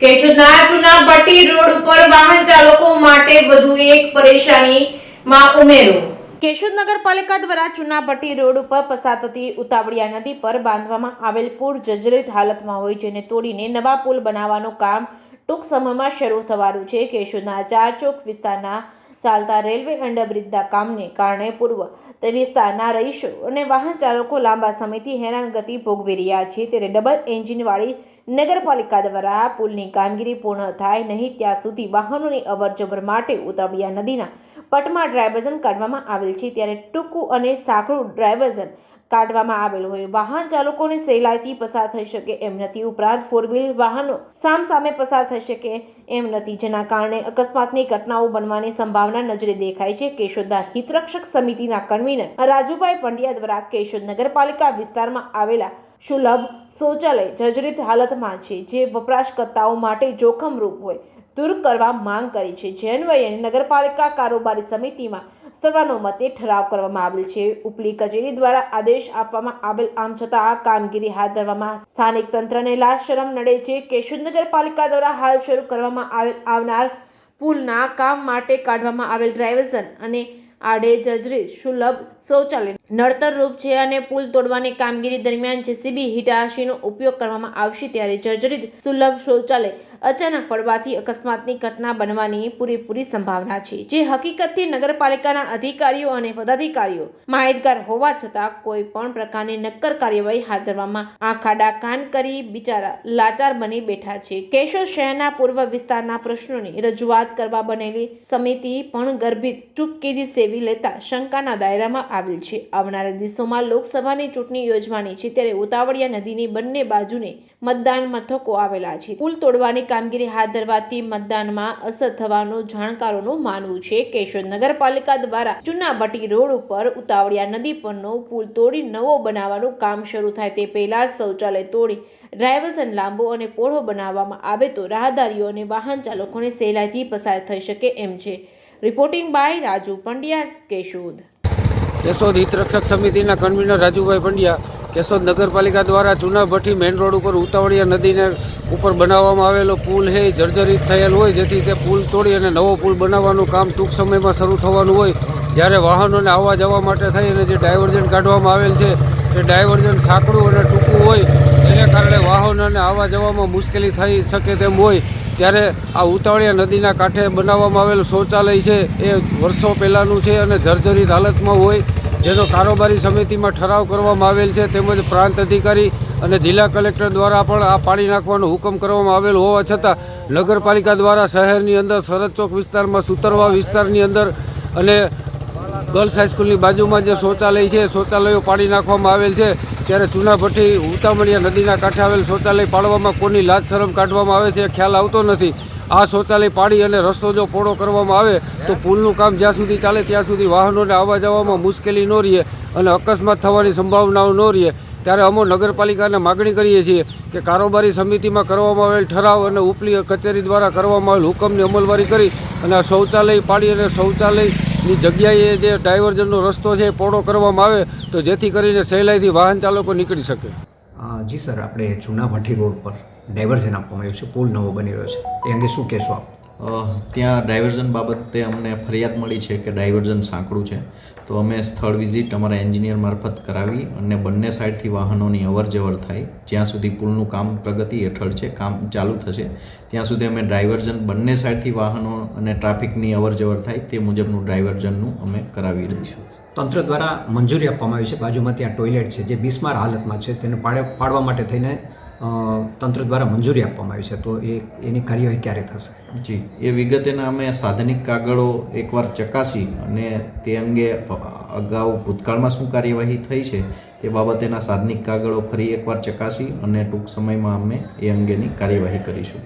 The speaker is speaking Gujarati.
કેશોદના ચુનાભટ્ટી રોડ ઉપર વાહન ચાલકો માટે વધુ એક પરેશાનીમાં ઉમેરો. કેશોદ નગરપાલિકા દ્વારા ચુનાભટ્ટી રોડ ઉપર પસાર થતી ઉતાવળિયા નદી પર બાંધવામાં આવેલ પુલ જર્જરિત હાલતમાં હોય, જેને તોડીને નવા પુલ બનાવવાનું કામ ટૂંક સમયમાં શરૂ થવાનું છે. કેશોદના ચારચોક વિસ્તારના ચાલતા રેલવે અંડરબ્રિજના કામને કારણે પૂર્વ તે વિસ્તારના રહીશો અને વાહન ચાલકો લાંબા સમયથી હેરાનગતિ ભોગવી રહ્યા છે. ત્યારે ડબલ એન્જિનવાળી નગરપાલિકા દ્વારા પુલની કામગીરી પૂર્ણ થાય નહીં ત્યાં સુધી વાહનોની અવરજવર માટે ઉતાવળિયા નદીના પટમાં ડ્રાયવર્ઝન કાઢવામાં આવેલ છે. ત્યારે ટૂંકું અને સાંકડું ડ્રાયવર્ઝન કાઢવામાં આવેલ હોય વાહન ચાલકોને સહેલાઈથી પસાર થઈ શકે એમ નથી. ઉપરાંત ફોર વ્હીલ વાહનો સામસામે પસાર થઈ શકે એમ નથી, જેના કારણે અકસ્માતની ઘટનાઓ બનવાની સંભાવના નજરે દેખાય છે. કેશોદના હિતરક્ષક સમિતિના કન્વીનર રાજુભાઈ પંડ્યા દ્વારા કેશોદ નગરપાલિકા વિસ્તારમાં આવેલા સુલભ શૌચાલય જર્જરિત હાલતમાં છે, જે વપરાશકર્તાઓ માટે જોખમરૂપ હોય દૂર કરવા માંગ કરી છે. જે અન્વયે નગરપાલિકા કારોબારી સમિતિમાં સર્વાનુમતે ઠરાવ કરવામાં આવેલ છે. ઉપલી કચેરી દ્વારા આદેશ આપવામાં આવેલ, આમ છતાં આ કામગીરી હાથ ધરવામાં સ્થાનિક તંત્રને લાજશરમ નડે છે. કેશોદ નગરપાલિકા દ્વારા હાલ શરૂ કરવામાં આવનાર પુલના કામ માટે કાઢવામાં આવેલ ડ્રાયવર્ઝન અને આડે જર્જરિત સુલભ શૌચાલય નડતરરૂપ છે અને પુલ તોડવાની કામગીરી દરમિયાન જેસીબી હિટાચીનો ઉપયોગ કરવામાં આવશે. ત્યારે જર્જરિત સુલભ શૌચાલય અચાનક પડવાથી અકસ્માતની ઘટના બનવાની પૂરેપૂરી સંભાવના છે, જે હકીકતથી નગરપાલિકાના અધિકારીઓ અને પદાધિકારીઓ માહિતગાર હોવા છતાં કોઈ પણ પ્રકારની નક્કર કાર્યવાહી હાથ ધરવામાં આંખ આડા કાન કરી બિચારા લાચાર બની બેઠા છે. કેશોદ શહેરના પૂર્વ વિસ્તારના પ્રશ્નોની રજૂઆત કરવા બનેલી સમિતિ પણ ગર્ભિત ચૂપકીદી સેવી લેતા શંકાના દાયરામાં આવેલ છે. આવનારા દિવસોમાં લોકસભાની ચૂંટણી યોજવાની છે, ત્યારે ઉતાવળિયા નદીની બંને બાજુને મતદાન મથકો આવેલા છે. પુલ તોડવાની કામગીરી હાથ ધરવાથી મતદાનમાં અસર થવાનું જાણકારોનું માનવું છે. કેશોદ નગરપાલિકા દ્વારા ચુનાભટ્ટી રોડ ઉપર ઉતાવળિયા નદી પરનો પુલ તોડી નવો બનાવવાનું કામ શરૂ થાય તે પહેલા શૌચાલય તોડી ડ્રાયવર્ઝન લાંબો અને પહોળો બનાવવામાં આવે તો રાહદારીઓ અને વાહન ચાલકોને સહેલાઈથી પસાર થઈ શકે એમ છે. Reporting by Raju Pandya, Keshod. કેશોદ હિતરક્ષક સમિતિના કન્વીનર રાજુભાઈ પંડ્યા. કેશોદ નગરપાલિકા દ્વારા ચુનાભટ્ટી મેઇન રોડ ઉપર ઉતાવળિયા નદીને ઉપર બનાવવામાં આવેલો પુલ છે જર્જરિત થયેલ હોય, જેથી તે પુલ તોડી અને નવો પુલ બનાવવાનું કામ ટૂંક સમયમાં શરૂ થવાનું હોય. જ્યારે વાહનોને આવવા જવા માટે થઈ અને જે ડાયવર્ઝન કાઢવામાં આવેલ છે તે ડાયવર્ઝન સાંકડું અને ટૂંકું હોય, એને કારણે વાહનોને આવવા જવામાં મુશ્કેલી થઈ શકે તેમ હોય. ત્યારે આ ઉતાવળિયા નદીના કાંઠે બનાવવામાં આવેલું શૌચાલય છે એ વર્ષો પહેલાંનું છે અને જર્જરિત હાલતમાં હોય, જેનો કારોબારી સમિતિમાં ઠરાવ કરવામાં આવેલ છે. તેમજ પ્રાંત અધિકારી અને જિલ્લા કલેક્ટર દ્વારા પણ આ પાડી નાખવાનો હુકમ કરવામાં આવેલ હોવા છતાં નગરપાલિકા દ્વારા શહેરની અંદર શરદ ચોક વિસ્તારમાં, સુતરવા વિસ્તારની અંદર અને ગર્લ્સ હાઈસ્કૂલની બાજુમાં જે શૌચાલય છે શૌચાલયો પાડી નાખવામાં આવેલ છે. ત્યારે ચુનાભટ્ટી ઉતાવળિયા નદીના કાંઠે આવેલ શૌચાલય પાડવામાં કોની લાજ શરમ કાઢવામાં આવે છે ખ્યાલ આવતો નથી. આ શૌચાલય પાડી અને રસ્તો જો પહોળો કરવામાં આવે તો પુલનું કામ જ્યાં સુધી ચાલે ત્યાં સુધી વાહનોને આવવા જવામાં મુશ્કેલી ન રહે અને અકસ્માત થવાની સંભાવનાઓ ન રહે. ત્યારે અમે નગરપાલિકાને માગણી કરીએ છીએ કે કારોબારી સમિતિમાં કરવામાં આવેલ ઠરાવ અને ઉપલી કચેરી દ્વારા કરવામાં આવેલ હુકમની અમલવારી કરી અને આ શૌચાલય પાડી અને શૌચાલયની જગ્યાએ જે ડાયવર્ઝનનો રસ્તો છે એ પહોળો કરવામાં આવે તો જેથી કરીને સહેલાઈથી વાહન ચાલકો નીકળી શકે. જી સર, આપણે ચુનાભટ્ટી રોડ પર ડાયવર્ઝન આપવામાં આવ્યું છે, પુલ નવો બની રહ્યો છે, એ અંગે શું કહેશો આપ? ત્યાં ડાયવર્ઝન બાબતે અમને ફરિયાદ મળી છે કે ડાયવર્ઝન સાંકડું છે, તો અમે સ્થળ વિઝિટ અમારા એન્જિનિયર મારફત કરાવી અને બંને સાઈડથી વાહનોની અવર જવર થાય જ્યાં સુધી પુલનું કામ પ્રગતિ હેઠળ છે, કામ ચાલુ થશે ત્યાં સુધી અમે ડાયવર્ઝન બંને સાઈડથી વાહનો અને ટ્રાફિકની અવર જવર થાય તે મુજબનું ડાયવર્ઝનનું અમે કરાવી દઈશું. તંત્ર દ્વારા મંજૂરી આપવામાં આવી છે, બાજુમાં ત્યાં ટોયલેટ છે જે બિસ્માર હાલતમાં છે, તેને પાડવા માટે થઈને તંત્ર દ્વારા મંજૂરી આપવામાં આવી છે, તો એની કાર્યવાહી ક્યારે થશે? જી, એ વિગતેના અમે સાધનિક કાગળો એકવાર ચકાસી અને તે અંગે અગાઉ ભૂતકાળમાં શું કાર્યવાહી થઈ છે તે બાબતેના સાધનિક કાગળો ફરી એકવાર ચકાસી અને ટૂંક સમયમાં અમે એ અંગેની કાર્યવાહી કરીશું.